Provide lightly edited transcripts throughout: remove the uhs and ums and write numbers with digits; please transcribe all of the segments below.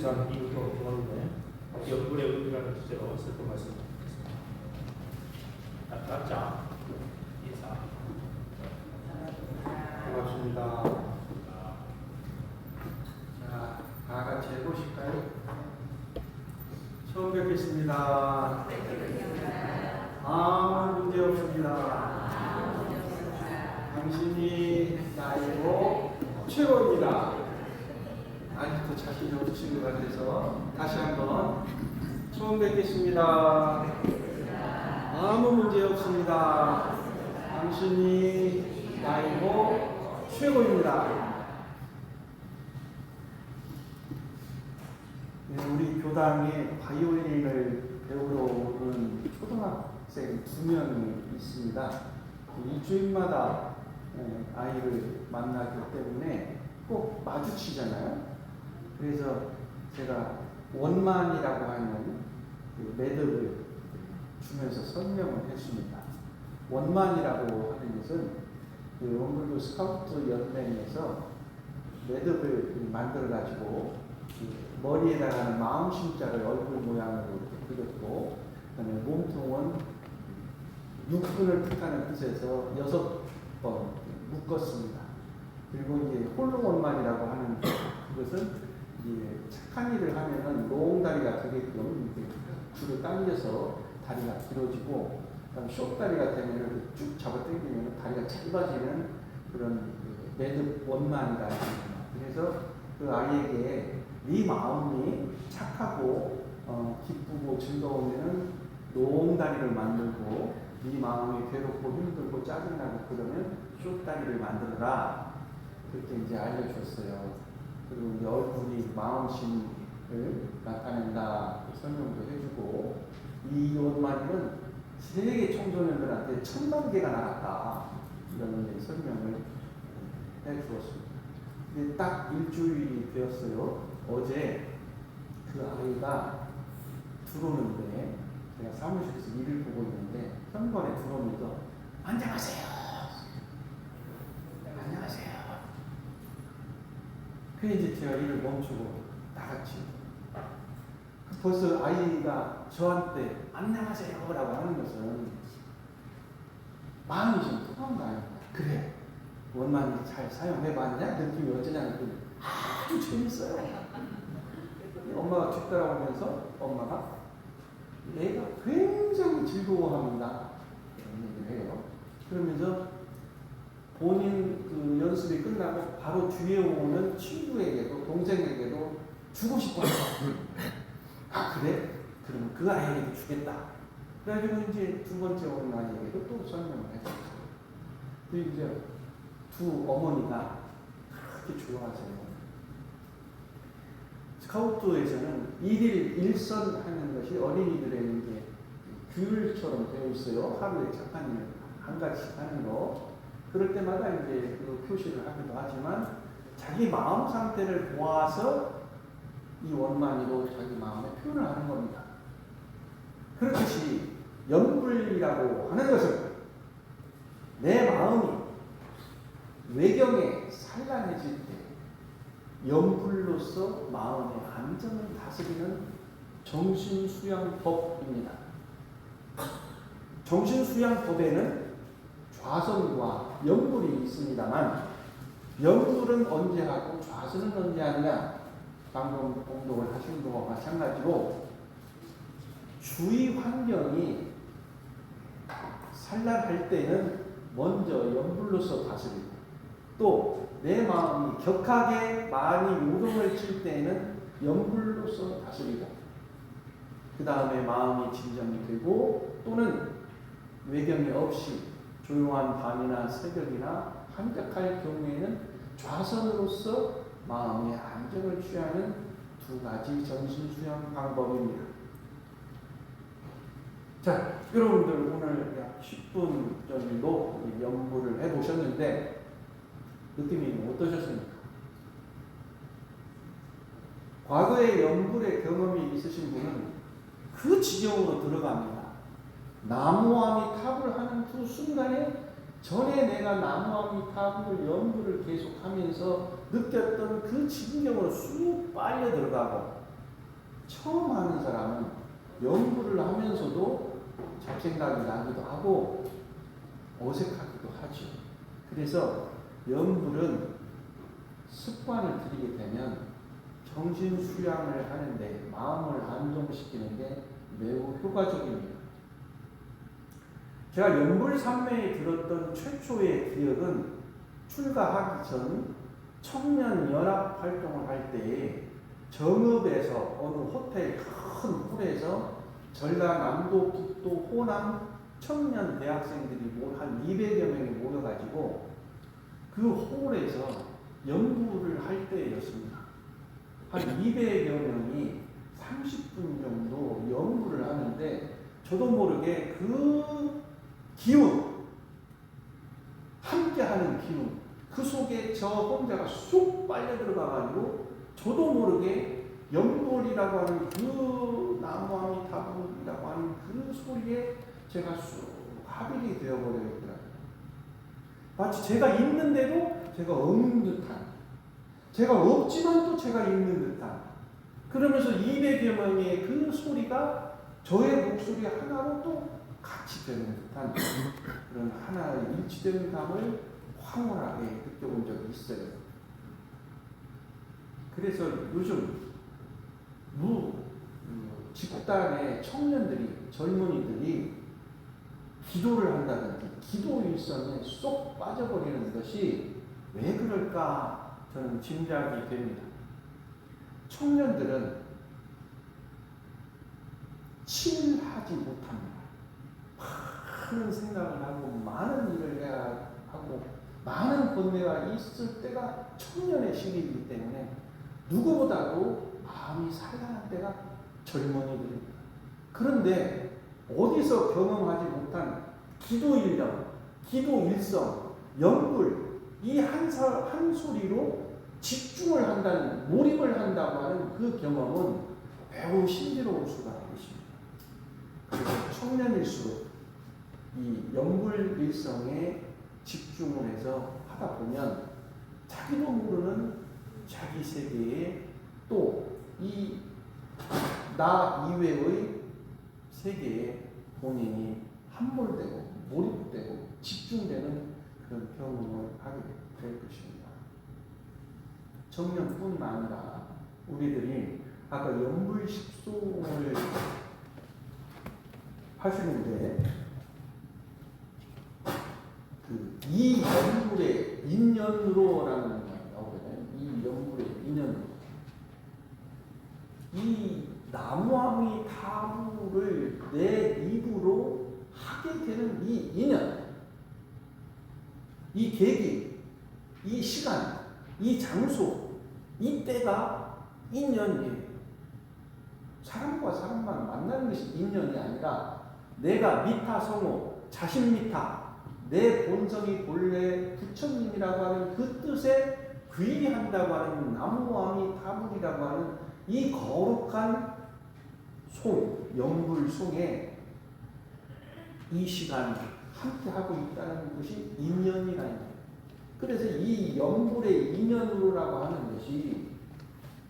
자, 이부터 보았는데 연불의 의미라는 주제로 슬픈 말씀 드리겠습니다. 각자 인사. 반갑습니다. 자, 다 같이 해보실까요? 처음 뵙겠습니다. 아무 문제 없습니다. 당신이 나이고 최고입니다. 아직도 자신이 없으신 것 같아서 다시 한번 처음 뵙겠습니다. 아무 문제 없습니다. 당신이 나이고 최고입니다. 네, 우리 교당에 바이올린을 배우러 오는 초등학생 2명이 있습니다. 일주일마다 아이를 만나기 때문에 꼭 마주치잖아요. 그래서 제가 원만이라고 하는 그 매듭을 주면서 설명을 했습니다. 원만이라고 하는 것은 그 원불교 스카우트 연맹에서 매듭을 만들어 가지고 그 머리에다가는 마음 심자를 얼굴 모양으로 그렸고, 그다음에 몸통은 육군을 뜻하는 뜻에서 6번 묶었습니다. 그리고 이제 홀로 원만이라고 하는 그것은 이제 착한 일을 하면은 롱다리가 되게끔 이렇게 줄을 당겨서 다리가 길어지고, 그다음 숏다리가 되면 쭉 잡아당기면 다리가 짧아지는 그런 매듭 원만이라 합니다. 그래서 그 아이에게 네 마음이 착하고 기쁘고 즐거우면은 롱다리를 만들고, 네 마음이 괴롭고 힘들고 짜증나고 그러면 숏다리를 만들어라. 그렇게 이제 알려줬어요. 그리고 이제 얼굴이 마음심을 나타낸다 설명도 해주고, 이 원만이는 세계 청소년들한테 1000단계가 나갔다 이런 이제 설명을 해주었습니다. 근데 딱 일주일이 되었어요. 어제 그 아이가 들어오는데, 제가 사무실에서 일을 보고 있는데 현관에 들어오면서 안녕하세요. 안녕하세요. 그래서 이제 제가 일을 멈추고 나갔지. 벌써 아이가 저한테 안녕하세요 라고 하는 것은 마음이 좀 뜨거운 거 아닙니까? 그래, 원만히 잘 사용해봤냐? 느낌이 어쩌냐? 아주 재밌어요. 엄마가 뒤따라오면서 엄마가 얘가 굉장히 즐거워합니다 이런 얘기를 해요. 그러면서 본인 그 연습이 끝나고 바로 뒤에 오는 친구에게도 동생에게도 주고 싶어요. 아 그래? 그러면 그 아이에게도 주겠다. 그래가지고 이제 두 번째 오는 아이에게도 또 설명을 해줬어요. 그리고 이제 두 어머니가 그렇게 좋아하세요. 스카우트에서는 1일 1선 하는 것이 어린이들의 이제 규율처럼 되어 있어요. 하루에 착한 일 한 가지씩 하는 거. 그럴 때마다 이제 그 표시를 하기도 하지만, 자기 마음 상태를 보아서 이 원만이로 자기 마음의 표현을 하는 겁니다. 그렇듯이 연불이라고 하는 것은 내 마음이 외경에 산란해질 때 연불로서 마음의 안정을 다스리는 정신수양법입니다. 정신수양법에는 좌선과 연불이 있습니다만, 연불은 언제 하고 좌선은 언제 하느냐? 방금 공독을 하신 거와 마찬가지로 주위 환경이 산란할 때는 먼저 연불로서 다스리고, 또 내 마음이 격하게 많이 요동을 칠 때에는 연불로서 다스리고, 그 다음에 마음이 진정이 되고, 또는 외경이 없이 조용한 밤이나 새벽이나 한적할 경우에는 좌선으로서 마음의 안정을 취하는 두 가지 정신수양 방법입니다. 자, 여러분들 오늘 약 10분 정도 연구를 해보셨는데 느낌이 어떠셨습니까? 과거에 연불의 경험이 있으신 분은 그 지경으로 들어갑니다. 나무아미타불을 하는 그 순간에 전에 내가 나무아미타불을 연구를 계속하면서 느꼈던 그 지경으로 쑥 빨려 들어가고, 처음 하는 사람은 연구를 하면서도 잡생각이 나기도 하고 어색하기도 하죠. 그래서 연불은 습관을 들이게 되면 정신 수양을 하는데 마음을 안정시키는 게 매우 효과적입니다. 제가 연불산매에 들었던 최초의 기억은 출가하기 전 청년연합 활동을 할 때에 정읍에서 어느 호텔 큰 홀에서 전라남도, 북도, 호남 청년 대학생들이 한 200여 명이 모여가지고 그 홀에서 연구를 할 때였습니다. 한 200여 명이 30분 정도 연구를 하는데 저도 모르게 그 기운, 함께하는 기운, 그 속에 저 혼자가 쏙 빨려 들어가가지고 저도 모르게 연불이라고 하는 그 나무아미타불이라고 하는 그 소리에 제가 쑥 합일이 되어버렸더라고요. 마치 제가 있는데도 제가 없는 듯한, 제가 없지만 또 제가 있는 듯한, 그러면서 200여 명의 그 소리가 저의 목소리 하나로 또 같이 되는 듯한 그런 하나의 일치되는 감을 황홀하게 느껴본 적이 있어요. 그래서 요즘 집단의 청년들이, 젊은이들이 기도를 한다든지 기도 일성에 쏙 빠져버리는 것이 왜 그럴까 저는 짐작이 됩니다. 청년들은 친하지 못합니다. 많은 생각을 하고 많은 일을 해야 하고 많은 번뇌가 있을 때가 청년의 시기이기 때문에 누구보다도 마음이 살만한 때가 젊은이들입니다. 그런데 어디서 경험하지 못한 기도 일령, 기도 일성, 연불, 이 한 소리로 집중을 한다는, 몰입을 한다고 하는 그 경험은 매우 신비로울 수가 있습니다. 그래서 청년일수록 이 연불 일성에 집중을 해서 하다 보면 자기도 모르는 자기 세계에 또 이 나 이외의 세계에 본인이 함몰되고 몰입되고 집중되는 그런 경험을 하게 될 것입니다. 청년뿐만 아니라 우리들이 아까 연불식송을 하시는데 이 연불의 인연으로라는 말이 나오잖아요. 이 연불의 인연으로. 이 나무아미 타불을 내 입으로 하게 되는 이 인연, 이 계기, 이 시간, 이 장소, 이 때가 인연이에요. 사람과 사람만 만나는 것이 인연이 아니라 내가 미타 성호, 자신 미타, 내 본성이 본래 부처님이라고 하는 그 뜻에 귀의한다고 하는 나무아미 타불이라고 하는 이 거룩한 송, 연불송에 이 시간 함께 하고 있다는 것이 인연이라는 거예요. 그래서 이 연불의 인연으로라고 하는 것이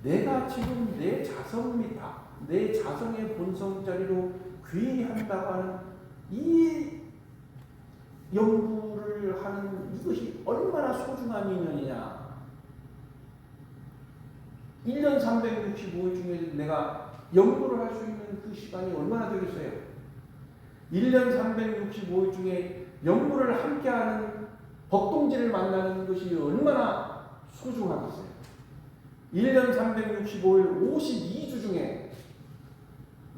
내가 지금 내 자성 미타, 내 자성의 본성 자리로 귀의한다고 하는 이 연불을 하는 이것이 얼마나 소중한 인연이냐. 1년 365일 중에 내가 연구를 할 수 있는 그 시간이 얼마나 되겠어요? 1년 365일 중에 연구를 함께하는 법동지를 만나는 것이 얼마나 소중하겠어요? 1년 365일 52주 중에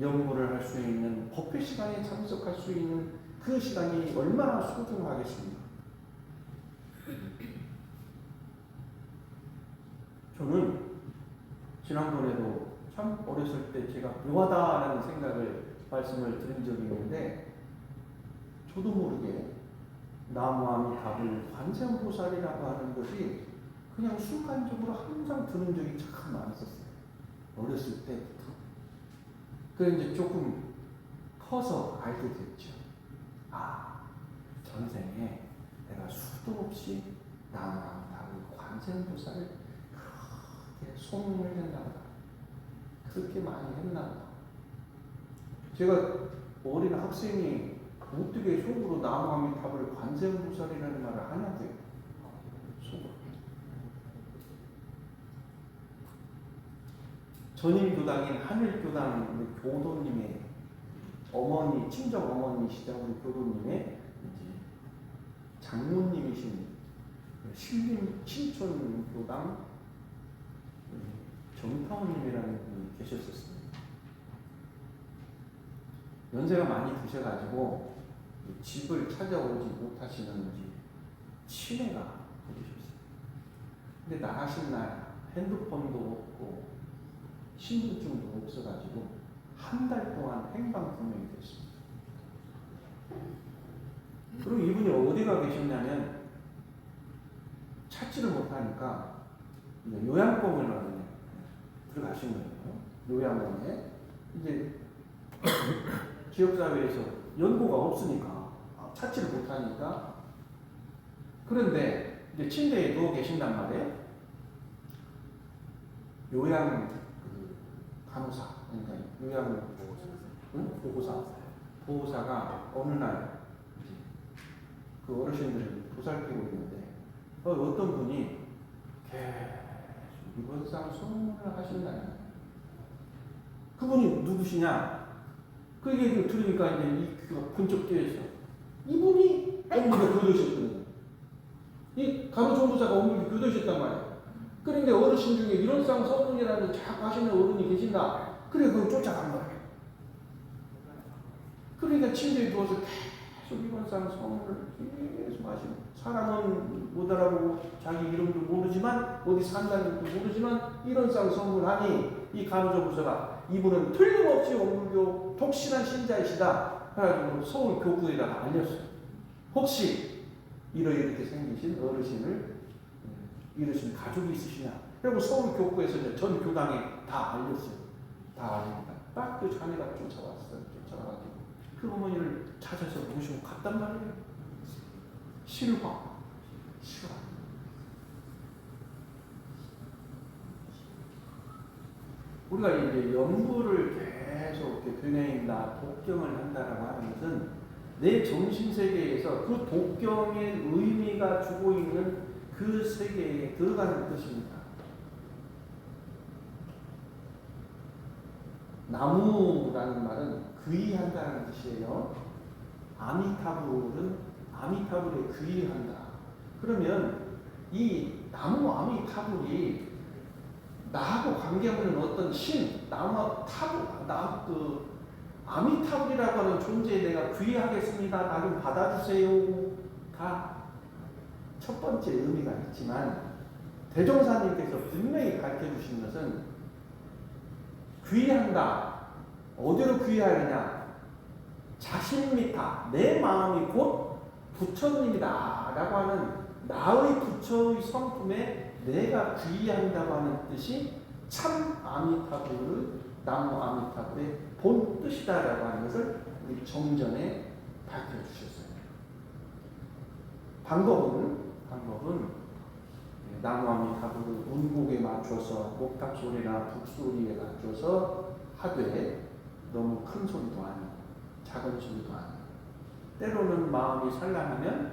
연구를 할 수 있는 법회 시간에 참석할 수 있는 그 시간이 얼마나 소중하겠습니까? 저는 지난번에도 참 어렸을 때 제가 묘하다라는 생각을 말씀을 드린 적이 있는데 저도 모르게 나무아미타불 관세음보살이라고 하는 것이 그냥 순간적으로 항상 들은 적이 참 많았었어요. 어렸을 때부터. 그래서 이제 조금 커서 알게 됐죠. 아, 전생에 내가 수도 없이 나무아미타불 관세음보살을 그렇게 소문을 낸다고 그렇게 많이 했나 봐. 제가 어린 학생이 어떻게 속으로 나무아미타불 관세음보살이라는 말을 하냐고요. 속으로. 전임교당인 하늘교당 교도님의 어머니, 친정 어머니시자 우리 교도님의 장모님이신 신림 신촌교당 정타원님이라는 분이 계셨었습니다. 연세가 많이 드셔가지고 집을 찾아오지 못하시는지 치매가 걸리셨어요. 근데 나가신 날 핸드폰도 없고 신분증도 없어가지고 한 달 동안 행방불명이 됐습니다. 그리고 이분이 어디가 계셨냐면 찾지를 못하니까 요양병원을 들어가신 거예요. 요양원에 이제 지역사회에서 연고가 없으니까 찾지를 못하니까 그런데 이제 침대에 누워 계신단 말이에요. 요양 간호사 그러니까 요양 보호사가 어느 날 그 어르신들을 보살피고 있는데 어떤 분이 계속 이번상 소문을 하신다는 그분이 누구시냐? 그 얘기를 들으니까 이제 이 귀가 번쩍 뜨여서 이분이 어머니가 교도셨거든요. 이 간호조무사가 어머니가 교도셨단 말이에요. 그런데 어르신 중에 이런 상 소문이라는 자꾸 하시는 어른이 계신다. 그래 그걸 쫓아간 거예요. 그러니까 침대에 누워서 계속 이런 상 소문을 계속 하시는 사람은 못 알아보고 자기 이름도 모르지만 어디 산다는 것도 모르지만 이런 상 소문을 하니 이 간호조무사가 이분은 틀림없이 원불교 독실한 신자이시다. 그래가지고 서울 교구에다가 알렸어요. 혹시 이렇게 생기신 어르신을 이러신 가족이 있으시냐? 그리고 서울 교구에서 전 교당에 다 알렸어요. 다 알리니까 딱 그 자매가 쫓아왔어요. 쫓아와가지고 그 어머니를 찾아서 모시고 갔단 말이에요. 실화. 우리가 이제 연구를 계속 이렇게 되뇌인다, 독경을 한다라고 하는 것은 내 정신세계에서 그 독경의 의미가 주고 있는 그 세계에 들어가는 뜻입니다. 나무라는 말은 귀의한다는 뜻이에요. 아미타불은 아미타불에 귀의한다. 그러면 이 나무 아미타불이 나하고 관계없는 어떤 신, 아미타불이라고 하는 존재에 내가 귀의하겠습니다. 나 좀 받아주세요. 다 첫 번째 의미가 있지만 대종사님께서 분명히 가르쳐 주신 것은 귀의한다. 어디로 귀의하느냐? 자신미타, 내 마음이 곧 부처님이다 라고 하는 나의 부처의 성품에 내가 귀의한다고 하는 뜻이 참 아미타불을 나무 아미타불의 본 뜻이다라고 하는 것을 우리 정전에 밝혀 주셨어요. 방법은 나무 아미타불을 운곡에 맞춰서 목탁 소리나 북소리에 맞춰서 하되 너무 큰 소리도 아니고 작은 소리도 아니고 때로는 마음이 산란하면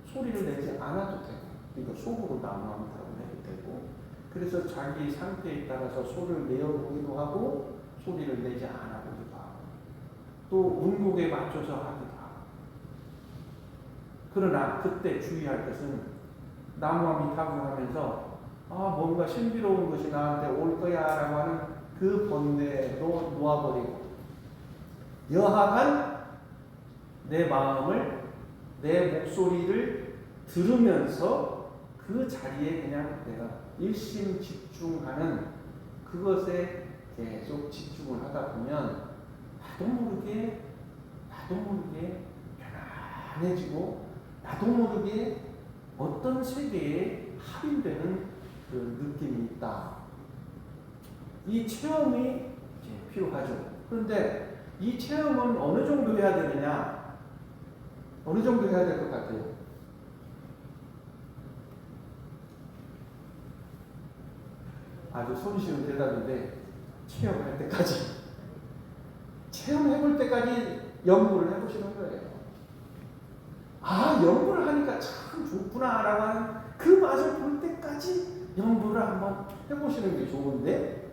소리를 내지 않아도 되고 그러니까 속으로 나무 아미타불을 해도 되고 그래서 자기 상태에 따라서 소리를 내어보기도 하고 소리를 내지 않아보기도 하고 또 운곡에 맞춰서 하기도 하고 그러나 그때 주의할 것은 나무 아미타불 하면서 뭔가 신비로운 것이 나한테 올 거야 라고 하는 그 번뇌로 놓아버리고 여하간 내 마음을 내 목소리를 들으면서 그 자리에 그냥 내가 일심 집중하는 그것에 계속 집중을 하다 보면 나도 모르게 편안해지고 나도 모르게 어떤 세계에 합인되는 그 느낌이 있다. 이 체험이 필요하죠. 그런데 이 체험은 어느 정도 해야 되느냐? 어느 정도 해야 될 것 같아요? 아주 손쉬운 대답인데 체험할 때까지, 체험해볼 때까지 연구를 해보시는 거예요. 아, 연구를 하니까 참 좋구나라고 하는 그 맛을 볼 때까지 연구를 한번 해보시는 게 좋은데,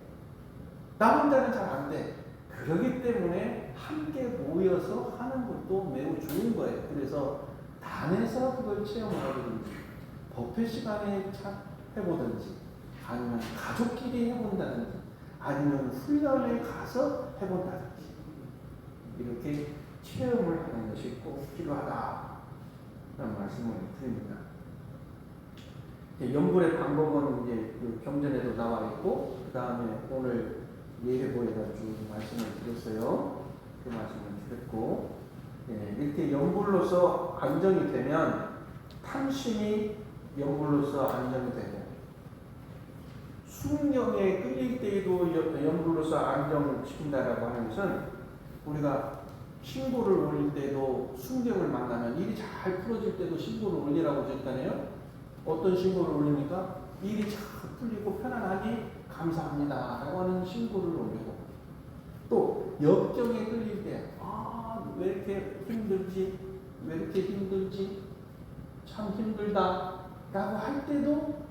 나 혼자는 잘 안 돼. 그러기 때문에 함께 모여서 하는 것도 매우 좋은 거예요. 그래서 단에서 그걸 체험을 하든지, 법회 시간에 해보든지, 아니면 가족끼리 해본다든지, 아니면 훈련에 가서 해본다든지, 이렇게 체험을 하는 것이 꼭 필요하다라는 말씀을 드립니다. 연불의 방법은 이제 그 경전에도 나와 있고, 그 다음에 오늘 예배보에다 쭉 말씀을 드렸어요. 그 말씀을 드렸고, 이렇게 연불로서 안정이 되면 탐심이 연불로서 안정이 되고, 순경에 끌릴 때에도 연불로서 안정을 시킨다라고 하는 것은, 우리가 신고를 올릴 때도 순경을 만나면 일이 잘 풀어질 때도 신고를 올리라고 했잖아요. 어떤 신고를 올립니까? 일이 잘 풀리고 편안하니 감사합니다 라고 하는 신고를 올리고, 또 역경에 끌릴 때 왜 이렇게 힘들지? 왜 이렇게 힘들지? 참 힘들다 라고 할 때도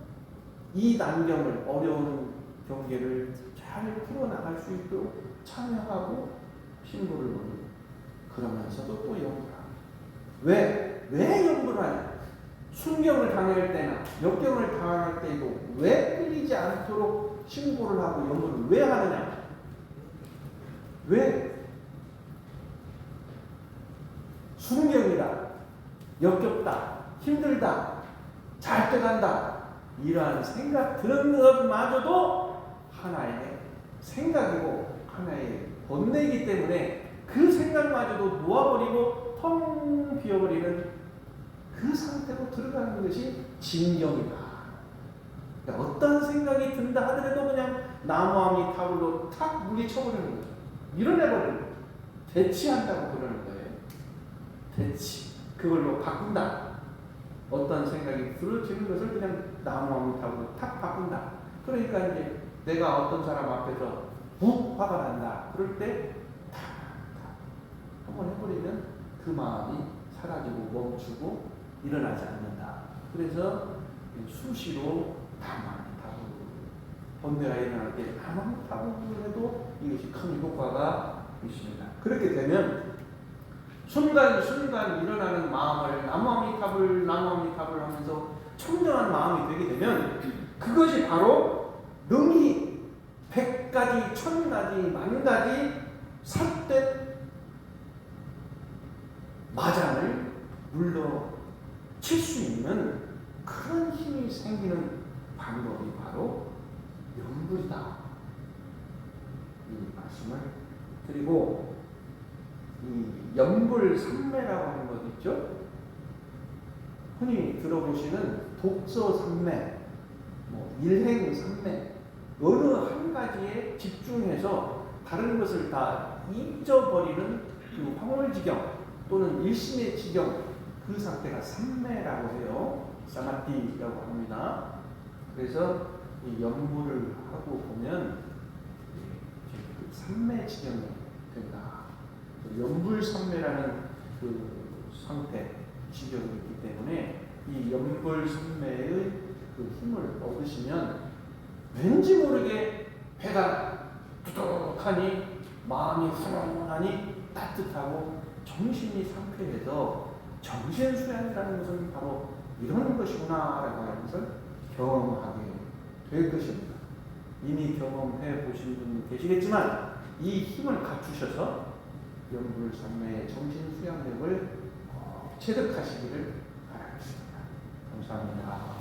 이 난경을, 어려운 경계를 잘 풀어나갈 수 있도록 참여하고 신고를 올리고, 그러면서도 또 연구하고. 왜 연구를 하냐? 순경을 당할 때나 역경을 당할 때도 왜 끌리지 않도록 신고를 하고 연구를 왜 하느냐? 왜? 순경이다, 역겹다, 힘들다, 잘 돼간다, 이러한 생각 드는 것마저도 하나의 생각이고 하나의 번뇌이기 때문에 그 생각마저도 놓아버리고 텅 비어버리는 그 상태로 들어가는 것이 진경이다. 그러니까 어떤 생각이 든다 하더라도 그냥 나무아미 타블로 탁 물리쳐버리는 거죠. 밀어내버리는 거예요. 대치한다고 그러는 거예요. 대치. 그걸로 바꾼다. 어떤 생각이 들어지는 것을 그냥 나무아미 타블로 탁 바꾼다. 그러니까 이제 내가 어떤 사람 앞에서 화가 난다. 그럴 때 탁 한번 해버리면 그 마음이 사라지고 멈추고 일어나지 않는다. 그래서 수시로 나무아미타불, 번뇌가 일어날 때 나무아미타불을 해도 이것이 큰 효과가 있습니다. 그렇게 되면 순간순간 일어나는 마음을 나무아미타불 하면서 청정한 마음이 되게 되면, 그것이 바로 능히 100가지, 1000가지, 10,000가지 삿된 마장을 물러칠 수 있는 그런 힘이 생기는 방법이 바로 연불이다. 이 말씀을 드리고, 이 연불삼매라고 하는 것 있죠? 흔히 들어보시는 독서삼매, 일행삼매, 어느 한 가지에 집중해서 다른 것을 다 잊어버리는 그 황홀지경 또는 일심의 지경, 그 상태가 삼매라고 해요. 사마티라고 합니다. 그래서 이 연불을 하고 보면 그 삼매 지경이 된다. 연불삼매라는 그 상태, 지경이 있기 때문에 이 연불삼매의 그 힘을 얻으시면 왠지 모르게 배가 두둑하니, 마음이 훈훈하니, 따뜻하고 정신이 상쾌해서 정신수양이라는 것은 바로 이런 것이구나라고 하는 것을 경험하게 될 것입니다. 이미 경험해 보신 분이 계시겠지만 이 힘을 갖추셔서 연불삼매의 정신수양력을 체득하시기를 바라겠습니다. 감사합니다.